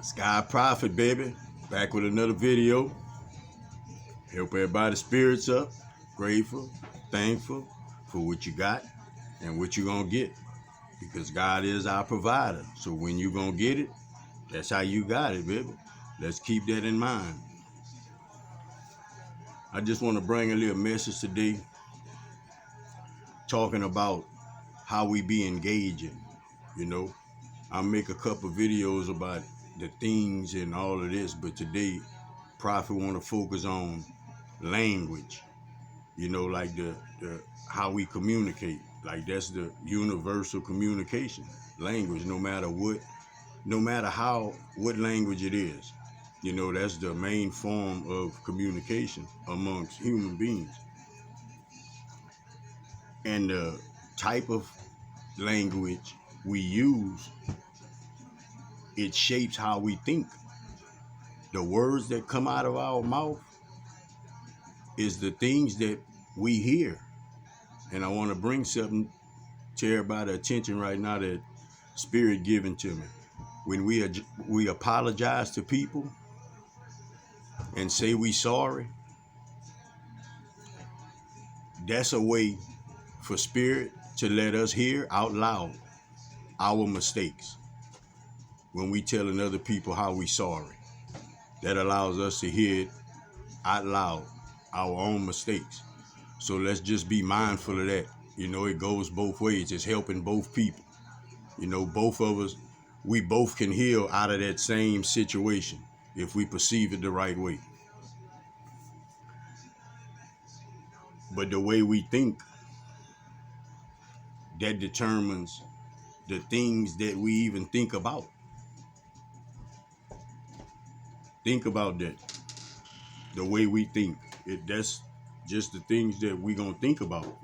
Sky Prophet, baby. Back with another video. Help everybody's spirits up. Grateful, thankful for what you got and what you're going to get. Because God is our provider. So when you're going to get it, that's how you got it, baby. Let's keep that in mind. I just want to bring a little message today talking about how we be engaging, you know. I'll make a couple videos about the things and all of this, but today Prophet want to focus on language, you know, like the how we communicate. Like that's the universal communication language, no matter what language it is. You know, that's the main form of communication amongst human beings. And the type of language we use, it shapes how we think. The words that come out of our mouth is the things that we hear. And I want to bring something to everybody's attention right now that Spirit given to me. When we apologize to people and say we sorry, that's a way for Spirit to let us hear out loud our mistakes. When we telling other people how we sorry, that allows us to hear it out loud, our own mistakes. So let's just be mindful of that. You know, it goes both ways. It's helping both people. You know, both of us, we both can heal out of that same situation if we perceive it the right way. But the way we think, that determines the things that we even think about. Think about that. The way we think. That's just the things that we gonna think about.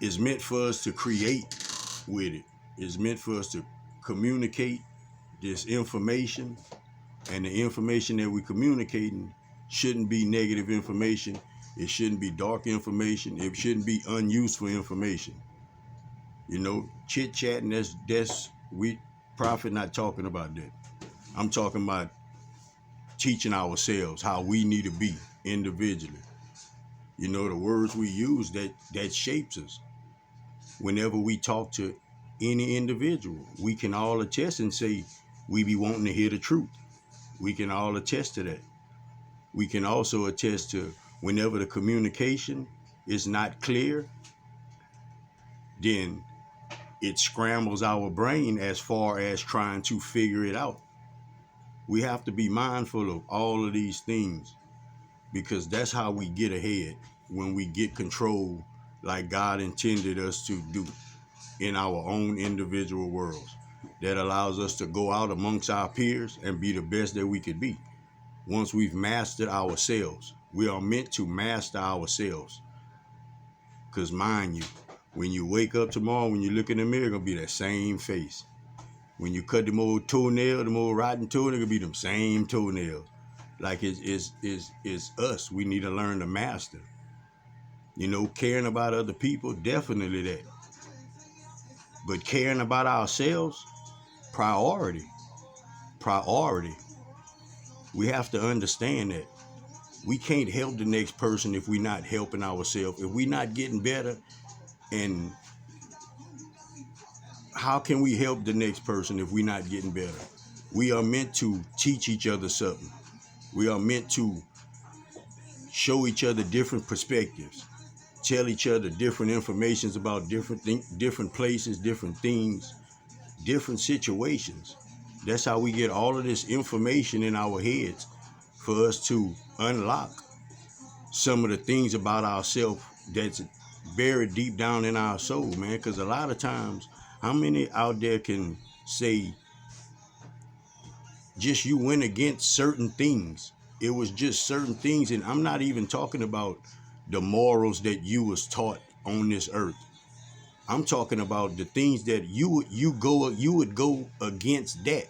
It's meant for us to create with it. It's meant for us to communicate this information, and the information that we're communicating shouldn't be negative information. It shouldn't be dark information. It shouldn't be unuseful information. You know, chit-chatting, we Prophet not talking about that. I'm talking about teaching ourselves how we need to be individually. You know, the words we use, that shapes us. Whenever we talk to any individual, we can all attest and say we be wanting to hear the truth. We can all attest to that. We can also attest to whenever the communication is not clear, then it scrambles our brain as far as trying to figure it out. We have to be mindful of all of these things, because that's how we get ahead, when we get control like God intended us to do in our own individual worlds. That allows us to go out amongst our peers and be the best that we could be. Once we've mastered ourselves, we are meant to master ourselves. Because mind you, when you wake up tomorrow, when you look in the mirror, it's gonna be that same face. When you cut them old toenail, them old rotten toenail, it's gonna be them same toenails. Like it's us. We need to learn to master. You know, caring about other people, definitely that. But caring about ourselves, priority. Priority. We have to understand that we can't help the next person if we're not helping ourselves. If we're not getting better, and how can we help the next person if we're not getting better? We are meant to teach each other something. We are meant to show each other different perspectives, tell each other different informations about different places, different things, different situations. That's how we get all of this information in our heads, for us to unlock some of the things about ourselves that's buried deep down in our soul, man. Because a lot of times, how many out there can say just you went against certain things? It was just certain things, and I'm not even talking about the morals that you was taught on this earth. I'm talking about the things that you would go against that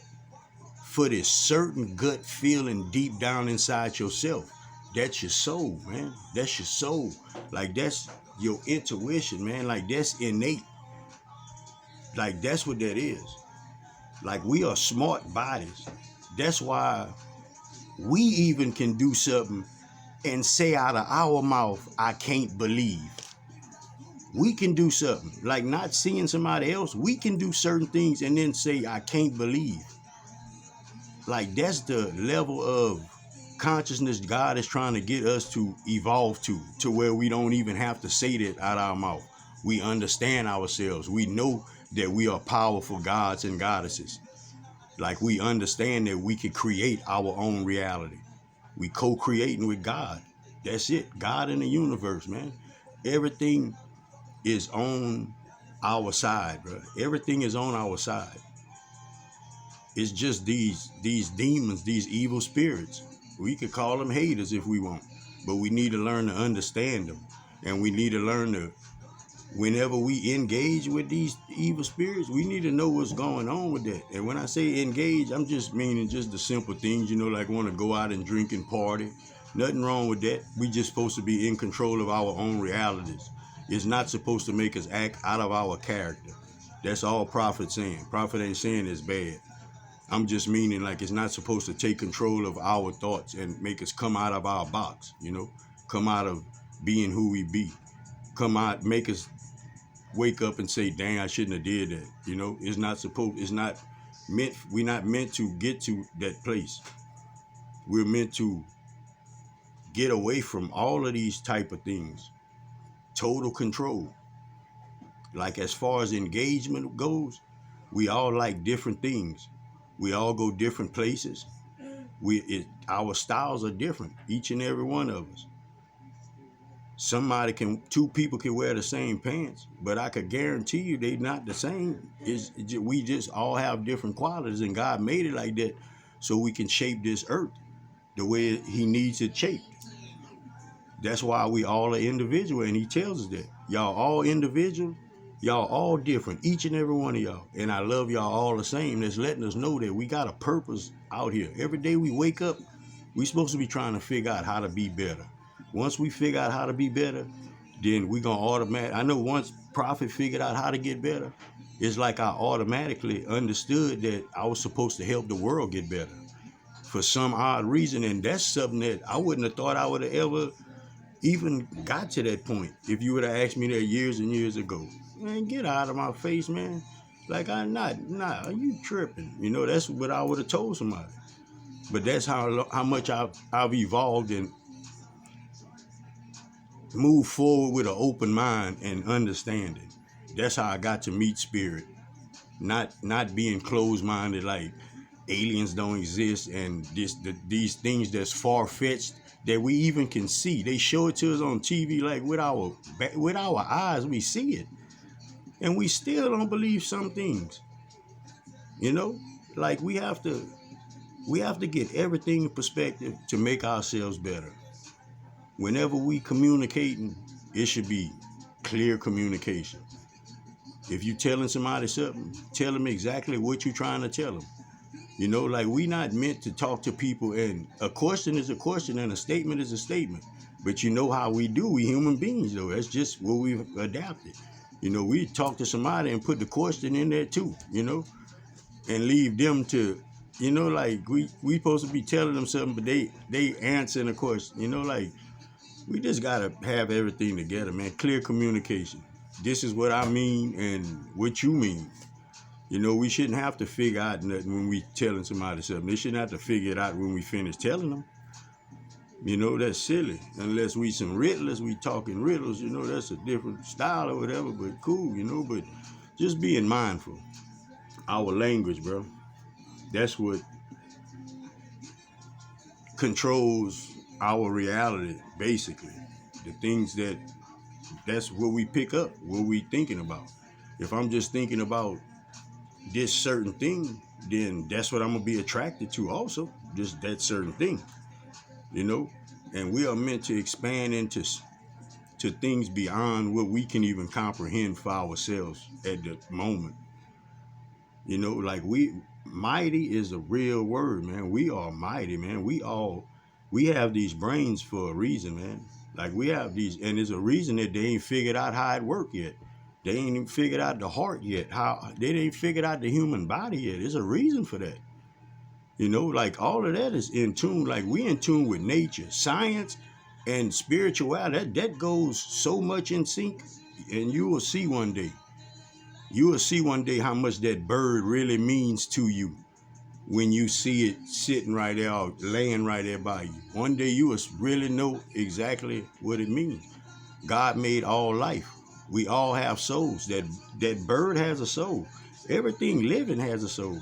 for this certain gut feeling deep down inside yourself. That's your soul, man. That's your soul. Like, that's your intuition, man. Like, that's innate. Like, that's what that is. Like, we are smart bodies. That's why we even can do something and say out of our mouth, I can't believe. We can do something. Like, not seeing somebody else, we can do certain things and then say, I can't believe. Like, that's the level of consciousness God is trying to get us to evolve to where we don't even have to say that out our mouth. We understand ourselves. We know that we are powerful gods and goddesses. Like, we understand that we can create our own reality. We co-creating with God. That's it. God in the universe, man. Everything is on our side, bro. Everything is on our side. It's just these demons, these evil spirits. We could call them haters if we want, but we need to learn to understand them, and we need to learn to. Whenever we engage with these evil spirits, we need to know what's going on with that. And when I say engage, I'm just meaning just the simple things, like want to go out and drink and party. Nothing wrong with that. We just supposed to be in control of our own realities. It's not supposed to make us act out of our character. That's all Prophet's saying. Prophet ain't saying it's bad. I'm just meaning, like, it's not supposed to take control of our thoughts and make us come out of our box, come out of being who we be, come out, make us wake up and say, dang, I shouldn't have did that. We're not meant to get to that place. We're meant to get away from all of these type of things. Total control. Like, as far as engagement goes, we all like different things. We all go different places. Our styles are different, each and every one of us. Two people can wear the same pants, but I could guarantee you they're not the same. We just all have different qualities, and God made it like that so we can shape this earth the way He needs it shaped. That's why we all are individual, and He tells us that. Y'all all individual, y'all all different, each and every one of y'all. And I love y'all all the same. That's letting us know that we got a purpose out here. Every day we wake up, we supposed to be trying to figure out how to be better. Once we figure out how to be better, then we gonna automatically. I know once Prophet figured out how to get better, it's like I automatically understood that I was supposed to help the world get better for some odd reason, and that's something that I wouldn't have thought I would have ever even got to that point if you would have asked me that years and years ago. Man, get out of my face, man. Like, I'm not, are you tripping? That's what I would have told somebody. But that's how much I've evolved and move forward with an open mind and understanding. That's how I got to meet spirit. Not being closed-minded, like aliens don't exist and these things that's far-fetched that we even can see. They show it to us on TV, like with our eyes, we see it. And we still don't believe some things. Like, we have to get everything in perspective to make ourselves better. Whenever we communicating, it should be clear communication. If you telling somebody something, tell them exactly what you're trying to tell them. Like, we not meant to talk to people, and a question is a question and a statement is a statement. But how we do, we human beings, though. That's just what we've adapted. We talk to somebody and put the question in there too, and leave them to, like, we supposed to be telling them something, but they answering the question, like, we just gotta have everything together, man. Clear communication. This is what I mean and what you mean. We shouldn't have to figure out nothing when we telling somebody something. They shouldn't have to figure it out when we finish telling them. That's silly. Unless we some riddlers, we talking riddles, that's a different style or whatever, but cool, but just being mindful. Our language, bro. That's what controls our reality, basically. The things that's what we pick up, what we thinking about. If I'm just thinking about this certain thing, then that's what I'm gonna be attracted to also, just that certain thing, and we are meant to expand into things beyond what we can even comprehend for ourselves at the moment. Like, mighty is a real word, man. We are mighty, man. We have these brains for a reason, man. Like, we have these, and there's a reason that they ain't figured out how it work yet. They ain't even figured out the heart yet. How they ain't figured out the human body yet. There's a reason for that. You know, like all of that is in tune. Like we in tune with nature, science, and spirituality. That goes so much in sync, and you will see one day. You will see one day how much that bird really means to you when you see it sitting right there or laying right there by you. One day you will really know exactly what it means. God made all life. We all have souls. That bird has a soul. Everything living has a soul.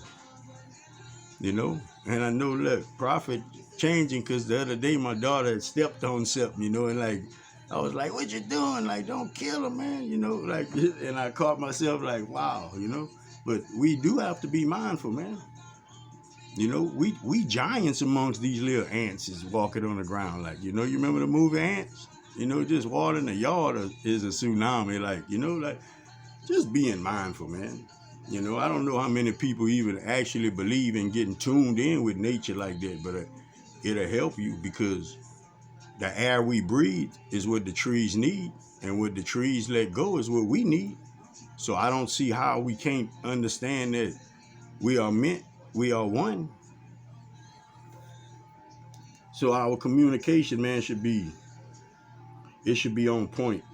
You know? And I know, look, prophet changing, because the other day my daughter had stepped on something, you know, and like I was like, what you doing? Like, don't kill her, man, you know, like, and I caught myself like, wow, you know. But we do have to be mindful, man. You know, we giants amongst these little ants is walking on the ground. Like, you know, you remember the movie Ants? You know, just water in the yard is a tsunami. Like, you know, like just being mindful, man. You know, I don't know how many people even actually believe in getting tuned in with nature like that, but it'll help you, because the air we breathe is what the trees need, and what the trees let go is what we need. So I don't see how we can't understand that we are meant, we are one. So our communication, man, it should be on point.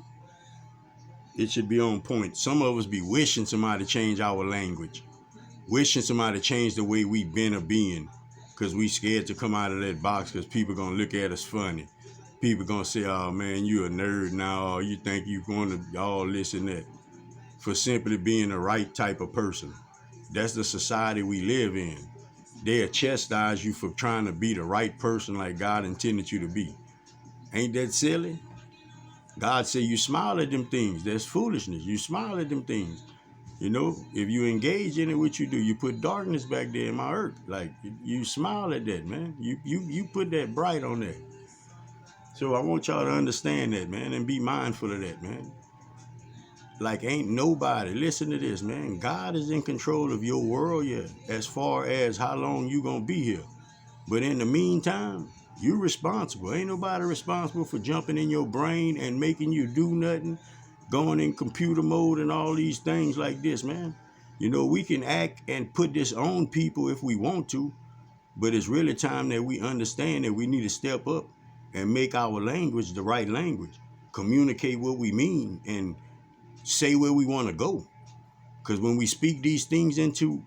It should be on point. Some of us be wishing somebody to change our language, wishing somebody to change the way we been or being, because we scared to come out of that box, because people gonna look at us funny. People gonna say, oh man, you a nerd now, or you think you gonna all this and that, for simply being the right type of person. That's the society we live in. They'll chastise you for trying to be the right person like God intended you to be. Ain't that silly? God said you smile at them things. That's foolishness. You smile at them things. You know, if you engage in it, what you do, you put darkness back there in my earth. Like, you smile at that, man. You put that bright on that. So I want y'all to understand that, man, and be mindful of that, man. Like, ain't nobody, listen to this, man. God is in control of your world, yeah, as far as how long you gonna be here. But in the meantime, you responsible. Ain't nobody responsible for jumping in your brain and making you do nothing, going in computer mode and all these things like this, man. You know, we can act and put this on people if we want to, but it's really time that we understand that we need to step up and make our language the right language, communicate what we mean, and say where we want to go. Because when we speak these things into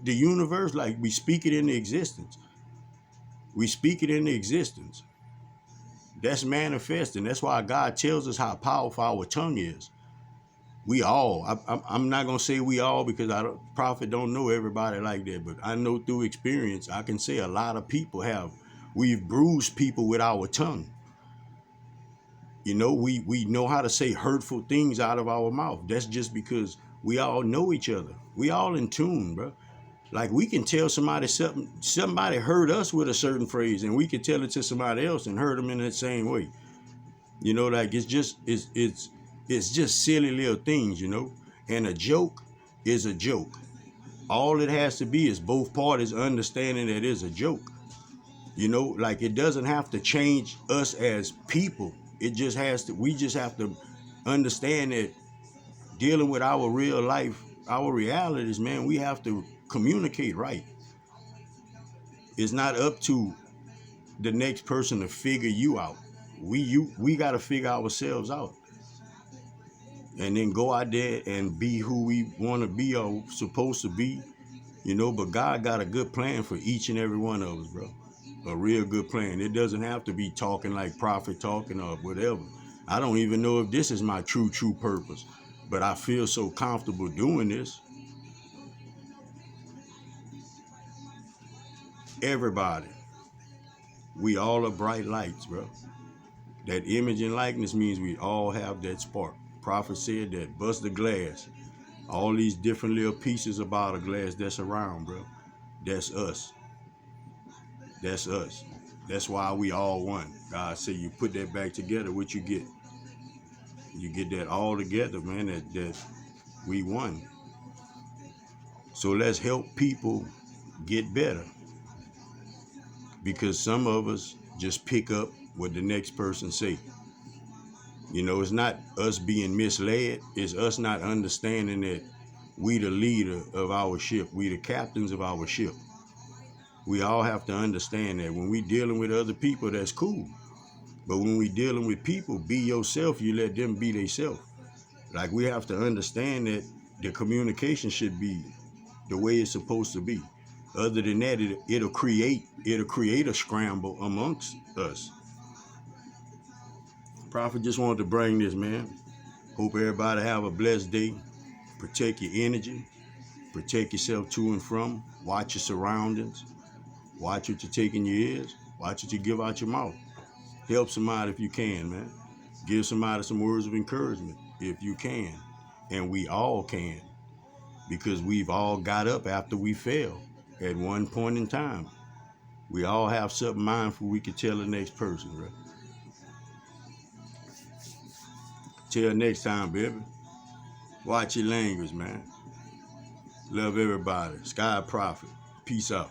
the universe, like we speak it into existence, we speak it into existence. That's manifesting. That's why God tells us how powerful our tongue is. We all, I'm not going to say we all, because prophet don't know everybody like that, but I know through experience, I can say a lot of people we've bruised people with our tongue. You know, we know how to say hurtful things out of our mouth. That's just because we all know each other. We all in tune, bro. Like, we can tell somebody somebody hurt us with a certain phrase, and we can tell it to somebody else and hurt them in that same way. You know, like it's just silly little things, you know. And a joke is a joke. All it has to be is both parties understanding that it's a joke. You know, like, it doesn't have to change us as people. We just have to understand that dealing with our real life, our realities, man, we have to communicate right. It's not up to the next person to figure you out. We got to figure ourselves out, and then go out there and be who we want to be or supposed to be, you know. But God got a good plan for each and every one of us, bro. A real good plan. It doesn't have to be talking like prophet talking or whatever. I don't even know if this is my true purpose, but I feel so comfortable doing this. Everybody, we all are bright lights, bro. That image and likeness means we all have that spark. Prophet said that, bust the glass. All these different little pieces about a glass that's around, bro. That's us. That's us. That's why we all one. God said you put that back together, what you get? You get that all together, man, that we won. So let's help people get better. Because some of us just pick up what the next person say. You know, it's not us being misled. It's us not understanding that we the leader of our ship. We the captains of our ship. We all have to understand that when we dealing with other people, that's cool. But when we dealing with people, be yourself. You let them be themselves. Like, we have to understand that the communication should be the way it's supposed to be. Other than that, it'll create a scramble amongst us. Prophet just wanted to bring this, man. Hope everybody have a blessed day. Protect your energy. Protect yourself to and from. Watch your surroundings. Watch what you take in your ears. Watch what you give out your mouth. Help somebody if you can, man. Give somebody some words of encouragement if you can. And we all can. Because we've all got up after we fell at one point in time. We all have something mindful we can tell the next person, right? Till next time, baby. Watch your language, man. Love everybody. Sky Prophet. Peace out.